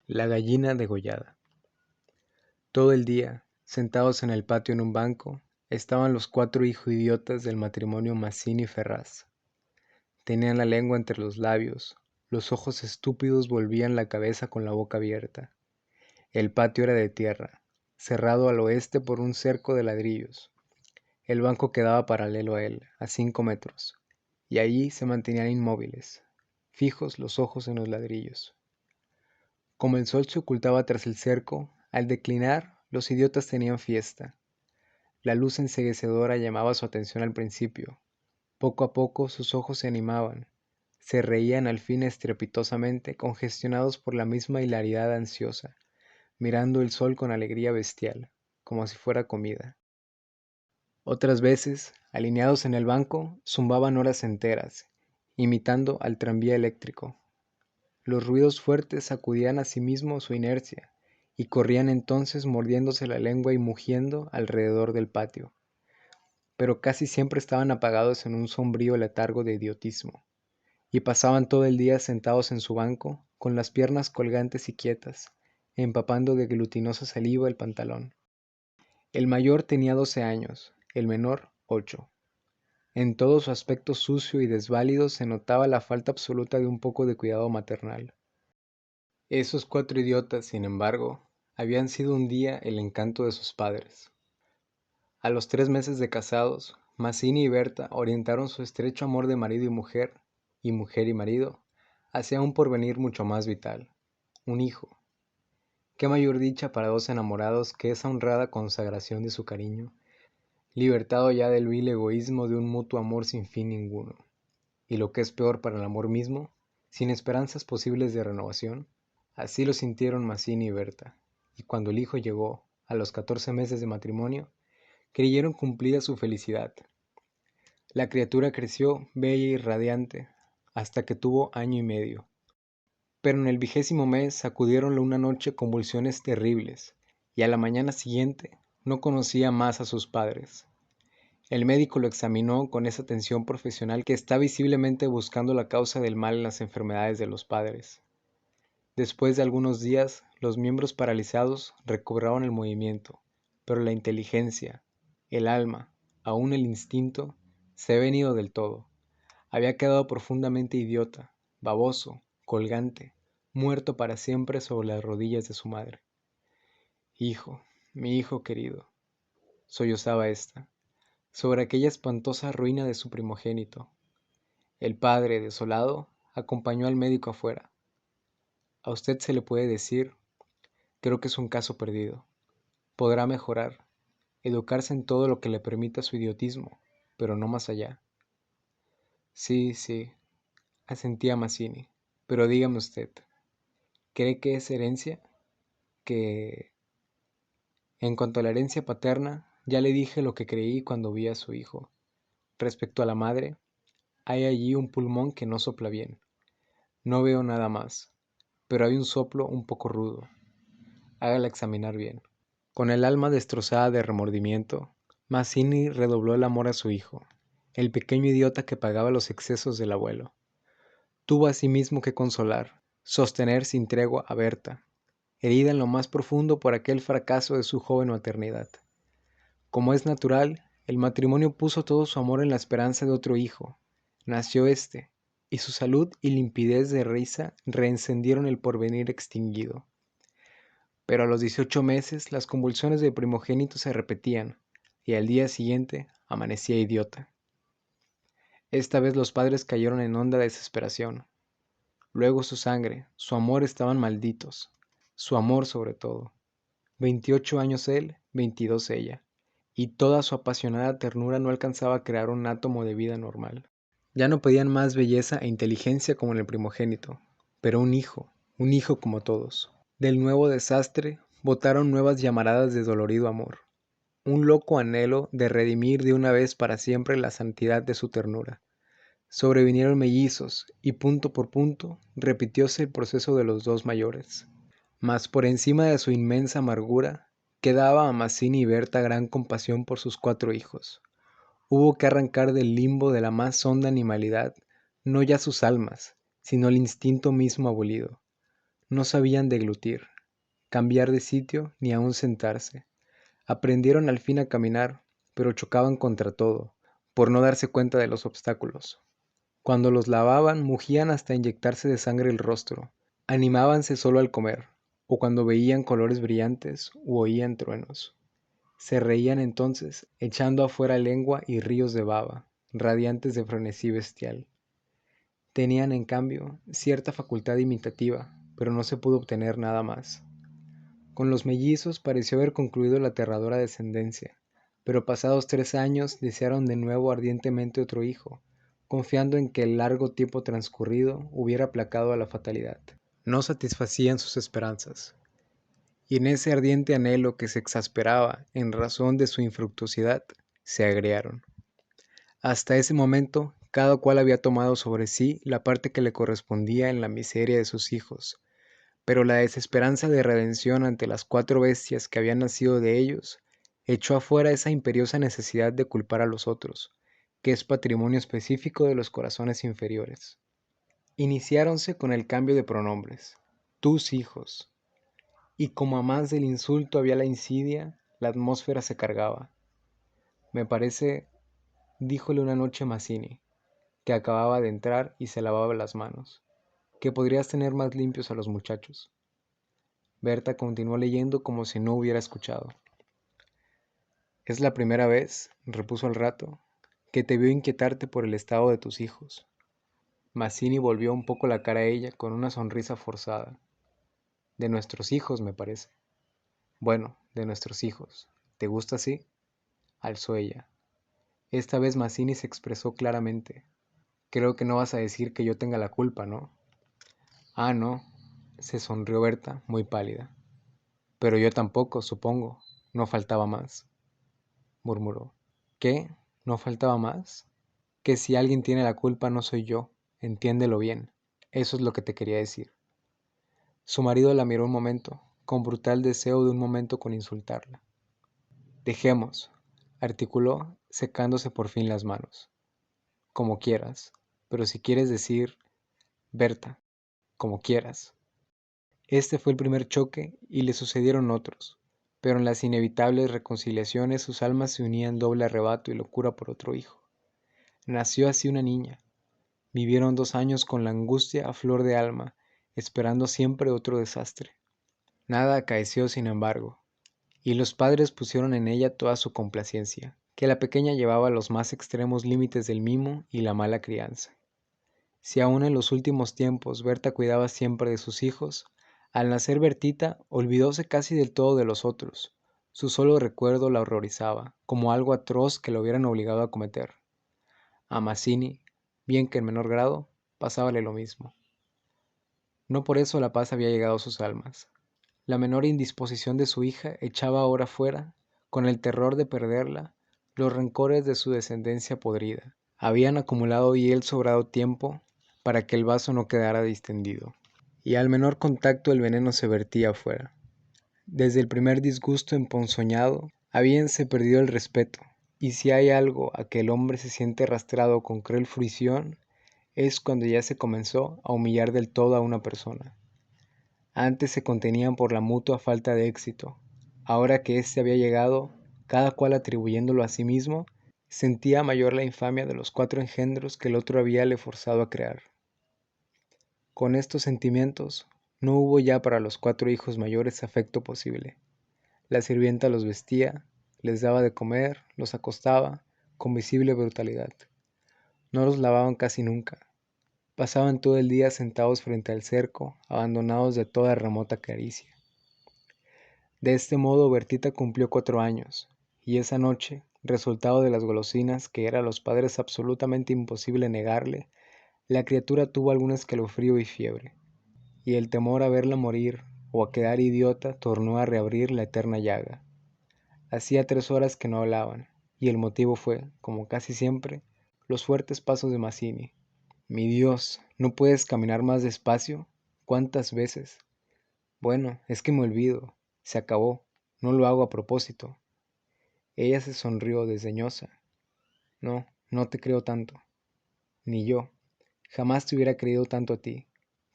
La gallina degollada. Todo el día, sentados en el patio en un banco, estaban los cuatro hijos-idiotas del matrimonio Mazzini Ferraz. Tenían la lengua entre los labios, los ojos estúpidos volvían la cabeza con la boca abierta. El patio era de tierra, cerrado al oeste por un cerco de ladrillos. El banco quedaba paralelo a él, a 5 metros, y allí se mantenían inmóviles, fijos los ojos en los ladrillos. Como el sol se ocultaba tras el cerco, al declinar, los idiotas tenían fiesta. La luz enceguecedora llamaba su atención al principio. Poco a poco sus ojos se animaban. Se reían al fin estrepitosamente, congestionados por la misma hilaridad ansiosa, mirando el sol con alegría bestial, como si fuera comida. Otras veces, alineados en el banco, zumbaban horas enteras, imitando al tranvía eléctrico. Los ruidos fuertes sacudían asimismo su inercia, y corrían entonces mordiéndose la lengua y mugiendo alrededor del patio. Pero casi siempre estaban apagados en un sombrío letargo de idiotismo, y pasaban todo el día sentados en su banco, con las piernas colgantes y quietas, empapando de glutinosa saliva el pantalón. El mayor tenía 12 años, el menor 8. En todo su aspecto sucio y desválido se notaba la falta absoluta de un poco de cuidado maternal. Esos cuatro idiotas, sin embargo, habían sido un día el encanto de sus padres. A los 3 meses de casados, Mazzini y Berta orientaron su estrecho amor de marido y mujer y marido, hacia un porvenir mucho más vital, un hijo. Qué mayor dicha para dos enamorados que esa honrada consagración de su cariño, libertado ya del vil egoísmo de un mutuo amor sin fin ninguno, y lo que es peor para el amor mismo, sin esperanzas posibles de renovación. Así lo sintieron Mazzini y Berta, y cuando el hijo llegó, a los 14 meses de matrimonio, creyeron cumplida su felicidad. La criatura creció bella y radiante, hasta que tuvo año y medio. Pero en el 20º mes sacudieronlo una noche convulsiones terribles, y a la mañana siguiente no conocía más a sus padres. El médico lo examinó con esa atención profesional que está visiblemente buscando la causa del mal en las enfermedades de los padres. Después de algunos días, los miembros paralizados recobraron el movimiento, pero la inteligencia, el alma, aún el instinto, se habían ido del todo. Había quedado profundamente idiota, baboso, colgante, muerto para siempre sobre las rodillas de su madre. Hijo, mi hijo querido, sollozaba ésta, sobre aquella espantosa ruina de su primogénito. El padre, desolado, acompañó al médico afuera. A usted se le puede decir, creo que es un caso perdido. Podrá mejorar, educarse en todo lo que le permita su idiotismo, pero no más allá. Sí, sí, asentía Mazzini, pero dígame usted, ¿cree que es herencia? Que... En cuanto a la herencia paterna, ya le dije lo que creí cuando vi a su hijo. Respecto a la madre, hay allí un pulmón que no sopla bien. No veo nada más, pero hay un soplo un poco rudo. Hágala examinar bien. Con el alma destrozada de remordimiento, Mazzini redobló el amor a su hijo, el pequeño idiota que pagaba los excesos del abuelo. Tuvo asimismo que consolar, sostener sin tregua a Berta, herida en lo más profundo por aquel fracaso de su joven maternidad. Como es natural, el matrimonio puso todo su amor en la esperanza de otro hijo. Nació éste, y su salud y limpidez de risa reencendieron el porvenir extinguido. Pero a los 18 meses las convulsiones del primogénito se repetían, y al día siguiente amanecía idiota. Esta vez los padres cayeron en honda desesperación. Luego su sangre, su amor estaban malditos, su amor sobre todo. 28 años él, 22 ella, y toda su apasionada ternura no alcanzaba a crear un átomo de vida normal. Ya no pedían más belleza e inteligencia como en el primogénito, pero un hijo como todos. Del nuevo desastre botaron nuevas llamaradas de dolorido amor, un loco anhelo de redimir de una vez para siempre la santidad de su ternura. Sobrevinieron mellizos y punto por punto repitióse el proceso de los dos mayores. Mas por encima de su inmensa amargura, quedaba a Mazzini y Berta gran compasión por sus cuatro hijos. Hubo que arrancar del limbo de la más honda animalidad, no ya sus almas, sino el instinto mismo abolido. No sabían deglutir, cambiar de sitio ni aún sentarse. Aprendieron al fin a caminar, pero chocaban contra todo, por no darse cuenta de los obstáculos. Cuando los lavaban, mugían hasta inyectarse de sangre el rostro. Animábanse solo al comer, o cuando veían colores brillantes u oían truenos. Se reían entonces, echando afuera lengua y ríos de baba, radiantes de frenesí bestial. Tenían, en cambio, cierta facultad imitativa, pero no se pudo obtener nada más. Con los mellizos pareció haber concluido la aterradora descendencia, pero pasados 3 años desearon de nuevo ardientemente otro hijo, confiando en que el largo tiempo transcurrido hubiera aplacado a la fatalidad. No satisfacían sus esperanzas, y en ese ardiente anhelo que se exasperaba en razón de su infructuosidad, se agriaron. Hasta ese momento, cada cual había tomado sobre sí la parte que le correspondía en la miseria de sus hijos, pero la desesperanza de redención ante las 4 bestias que habían nacido de ellos echó afuera esa imperiosa necesidad de culpar a los otros, que es patrimonio específico de los corazones inferiores. Iniciáronse con el cambio de pronombres, tus hijos, y como a más del insulto había la insidia, la atmósfera se cargaba. Me parece, díjole una noche Mazzini, que acababa de entrar y se lavaba las manos, que podrías tener más limpios a los muchachos. Berta continuó leyendo como si no hubiera escuchado. Es la primera vez, repuso al rato, que te veo inquietarte por el estado de tus hijos. Mazzini volvió un poco la cara a ella con una sonrisa forzada. De nuestros hijos, me parece. Bueno, de nuestros hijos. ¿Te gusta así? Alzó ella. Esta vez Mazzini se expresó claramente. Creo que no vas a decir que yo tenga la culpa, ¿no? Ah, no, se sonrió Berta, muy pálida. Pero yo tampoco, supongo. No faltaba más, murmuró. ¿Qué? ¿No faltaba más? Que si alguien tiene la culpa no soy yo, entiéndelo bien. Eso es lo que te quería decir. Su marido la miró un momento, con brutal deseo de un momento con insultarla. Dejemos, articuló, secándose por fin las manos. Como quieras, pero si quieres decir, Berta, como quieras. Este fue el primer choque y le sucedieron otros, pero en las inevitables reconciliaciones sus almas se unían doble arrebato y locura por otro hijo. Nació así una niña. Vivieron 2 años con la angustia a flor de alma, esperando siempre otro desastre. Nada acaeció, sin embargo, y los padres pusieron en ella toda su complacencia, que la pequeña llevaba a los más extremos límites del mimo y la mala crianza. Si aún en los últimos tiempos Berta cuidaba siempre de sus hijos, al nacer Bertita olvidóse casi del todo de los otros. Su solo recuerdo la horrorizaba, como algo atroz que lo hubieran obligado a cometer. A Mazzini, bien que en menor grado, pasábale lo mismo. No por eso la paz había llegado a sus almas. La menor indisposición de su hija echaba ahora fuera, con el terror de perderla, los rencores de su descendencia podrida. Habían acumulado y él sobrado tiempo para que el vaso no quedara distendido, y al menor contacto el veneno se vertía afuera. Desde el primer disgusto emponzoñado, habíanse perdido el respeto, y si hay algo a que el hombre se siente arrastrado con cruel fruición, es cuando ya se comenzó a humillar del todo a una persona. Antes se contenían por la mutua falta de éxito. Ahora que éste había llegado, cada cual atribuyéndolo a sí mismo, sentía mayor la infamia de los 4 engendros que el otro habíale forzado a crear. Con estos sentimientos, no hubo ya para los 4 hijos mayores afecto posible. La sirvienta los vestía, les daba de comer, los acostaba, con visible brutalidad. No los lavaban casi nunca. Pasaban todo el día sentados frente al cerco, abandonados de toda remota caricia. De este modo Bertita cumplió 4 años, y esa noche, resultado de las golosinas que era a los padres absolutamente imposible negarle, la criatura tuvo algún escalofrío y fiebre, y el temor a verla morir o a quedar idiota tornó a reabrir la eterna llaga. Hacía 3 horas que no hablaban, y el motivo fue, como casi siempre, los fuertes pasos de Mazzini. Mi Dios, ¿no puedes caminar más despacio? ¿Cuántas veces? Bueno, es que me olvido. Se acabó. No lo hago a propósito. Ella se sonrió desdeñosa. No, no te creo tanto. Ni yo. Jamás te hubiera creído tanto a ti.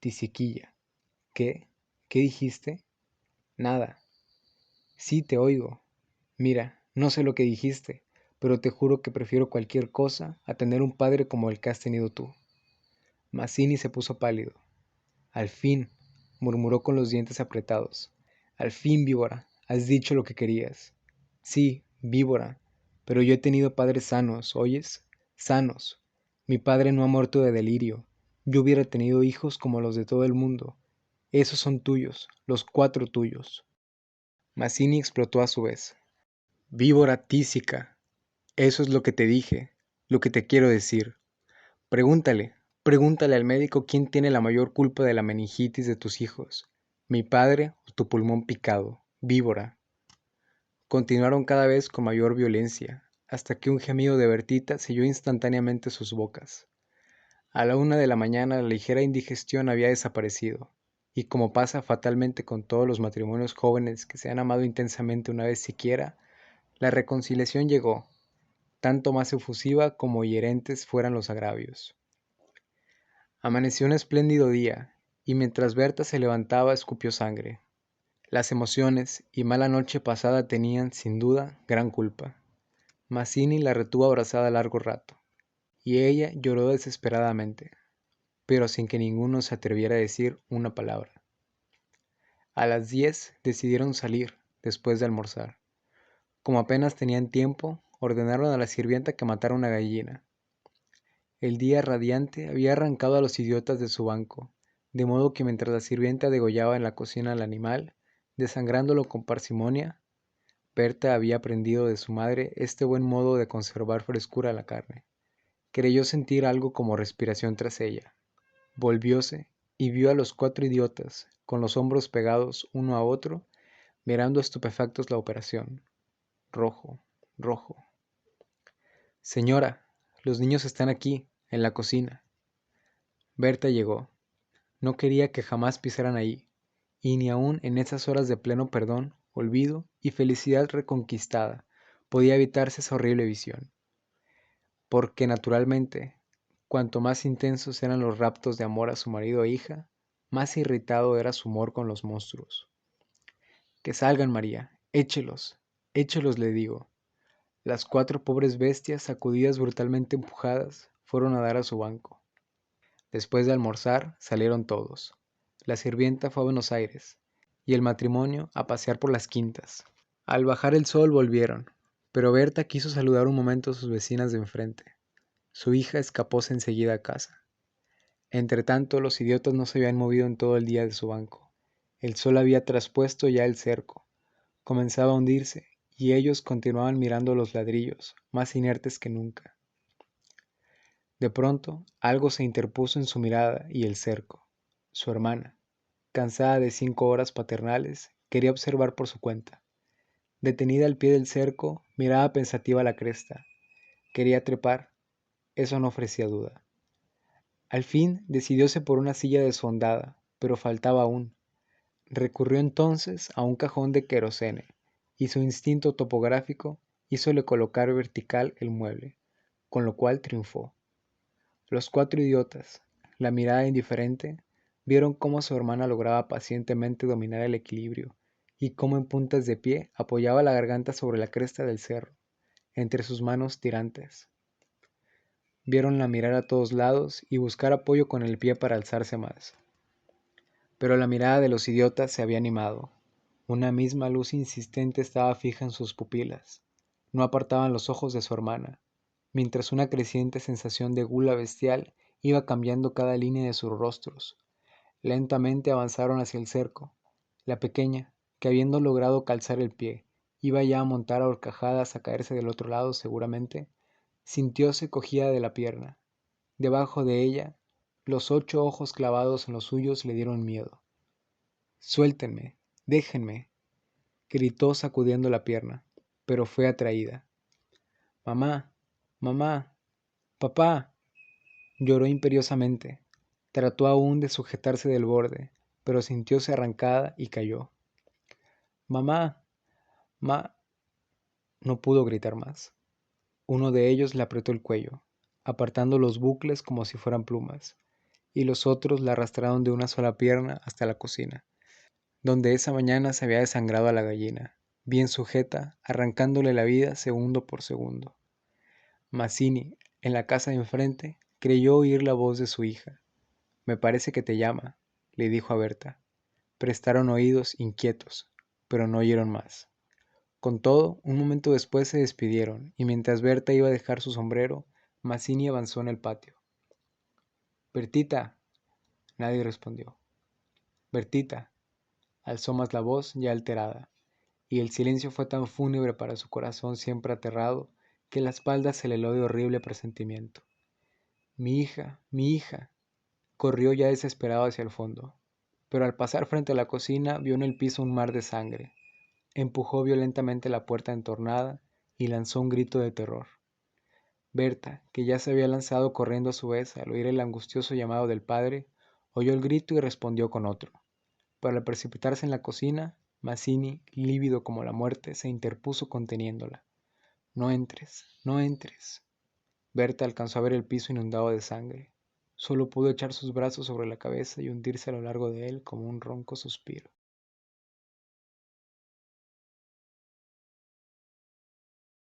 Tisiquilla. ¿Qué? ¿Qué dijiste? Nada. Sí, te oigo. Mira, no sé lo que dijiste, pero te juro que prefiero cualquier cosa a tener un padre como el que has tenido tú. Mazzini se puso pálido. Al fin, murmuró con los dientes apretados. Al fin, víbora, has dicho lo que querías. Sí, víbora, pero yo he tenido padres sanos, ¿oyes? Sanos. Mi padre no ha muerto de delirio. Yo hubiera tenido hijos como los de todo el mundo. Esos son tuyos, los 4 tuyos. Mazzini explotó a su vez. Víbora tísica. Eso es lo que te dije, lo que te quiero decir. Pregúntale, pregúntale al médico quién tiene la mayor culpa de la meningitis de tus hijos, mi padre o tu pulmón picado, víbora. Continuaron cada vez con mayor violencia, hasta que un gemido de Bertita selló instantáneamente sus bocas. A la 1 de la mañana la ligera indigestión había desaparecido, y como pasa fatalmente con todos los matrimonios jóvenes que se han amado intensamente una vez siquiera, la reconciliación llegó, tanto más efusiva como hiерentes fueran los agravios. Amaneció un espléndido día, y mientras Berta se levantaba escupió sangre. Las emociones y mala noche pasada tenían, sin duda, gran culpa. Mazzini la retuvo abrazada largo rato, y ella lloró desesperadamente, pero sin que ninguno se atreviera a decir una palabra. A las 10 decidieron salir, después de almorzar. Como apenas tenían tiempo, ordenaron a la sirvienta que matara una gallina. El día radiante había arrancado a los idiotas de su banco, de modo que mientras la sirvienta degollaba en la cocina al animal, desangrándolo con parsimonia, Berta había aprendido de su madre este buen modo de conservar frescura a la carne. Creyó sentir algo como respiración tras ella. Volvióse y vio a los 4 idiotas, con los hombros pegados uno a otro, mirando estupefactos la operación. Rojo, rojo. Señora, los niños están aquí, en la cocina. Berta llegó. No quería que jamás pisaran ahí, y ni aun en esas horas de pleno perdón, olvido y felicidad reconquistada podía evitarse esa horrible visión. Porque, naturalmente, cuanto más intensos eran los raptos de amor a su marido e hija, más irritado era su humor con los monstruos. Que salgan, María, échelos, le digo. Las 4 pobres bestias, sacudidas brutalmente empujadas, fueron a dar a su banco. Después de almorzar, salieron todos. La sirvienta fue a Buenos Aires, y el matrimonio a pasear por las quintas. Al bajar el sol volvieron, pero Berta quiso saludar un momento a sus vecinas de enfrente. Su hija escapóse enseguida a casa. Entretanto, los idiotas no se habían movido en todo el día de su banco. El sol había traspuesto ya el cerco. Comenzaba a hundirse, y ellos continuaban mirando los ladrillos, más inertes que nunca. De pronto, algo se interpuso en su mirada y el cerco. Su hermana, cansada de 5 horas paternales, quería observar por su cuenta. Detenida al pie del cerco, miraba pensativa la cresta. Quería trepar. Eso no ofrecía duda. Al fin decidióse por una silla deshondada, pero faltaba aún. Recurrió entonces a un cajón de querosene, y su instinto topográfico hízole colocar vertical el mueble, con lo cual triunfó. Los 4 idiotas, la mirada indiferente, vieron cómo su hermana lograba pacientemente dominar el equilibrio, y cómo en puntas de pie apoyaba la garganta sobre la cresta del cerro, entre sus manos tirantes. Viéronla mirar a todos lados y buscar apoyo con el pie para alzarse más. Pero la mirada de los idiotas se había animado. Una misma luz insistente estaba fija en sus pupilas. No apartaban los ojos de su hermana, mientras una creciente sensación de gula bestial iba cambiando cada línea de sus rostros. Lentamente avanzaron hacia el cerco. La pequeña, que habiendo logrado calzar el pie, iba ya a montar a horcajadas a caerse del otro lado seguramente, sintióse cogida de la pierna. Debajo de ella, los 8 ojos clavados en los suyos le dieron miedo. Suéltenme, déjenme, gritó sacudiendo la pierna, pero fue atraída. Mamá, mamá, papá, lloró imperiosamente. Trató aún de sujetarse del borde, pero sintióse arrancada y cayó. Mamá, ma... No pudo gritar más. Uno de ellos le apretó el cuello, apartando los bucles como si fueran plumas, y los otros la arrastraron de una sola pierna hasta la cocina. donde esa mañana se había desangrado a la gallina, bien sujeta, arrancándole la vida segundo por segundo. Mazzini, en la casa de enfrente, creyó oír la voz de su hija. «Me parece que te llama», le dijo a Berta. Prestaron oídos inquietos, pero no oyeron más. Con todo, un momento después se despidieron, y mientras Berta iba a dejar su sombrero, Mazzini avanzó en el patio. «Bertita», nadie respondió. «Bertita», alzó más la voz ya alterada, y el silencio fue tan fúnebre para su corazón siempre aterrado, que la espalda se le heló de horrible presentimiento. «Mi hija, mi hija». Corrió ya desesperado hacia el fondo, pero al pasar frente a la cocina vio en el piso un mar de sangre. Empujó violentamente la puerta entornada y lanzó un grito de terror. Berta, que ya se había lanzado corriendo a su vez al oír el angustioso llamado del padre, oyó el grito y respondió con otro. Pero al precipitarse en la cocina, Mazzini, lívido como la muerte, se interpuso conteniéndola. «No entres, no entres». Berta alcanzó a ver el piso inundado de sangre. Solo pudo echar sus brazos sobre la cabeza y hundirse a lo largo de él como un ronco suspiro.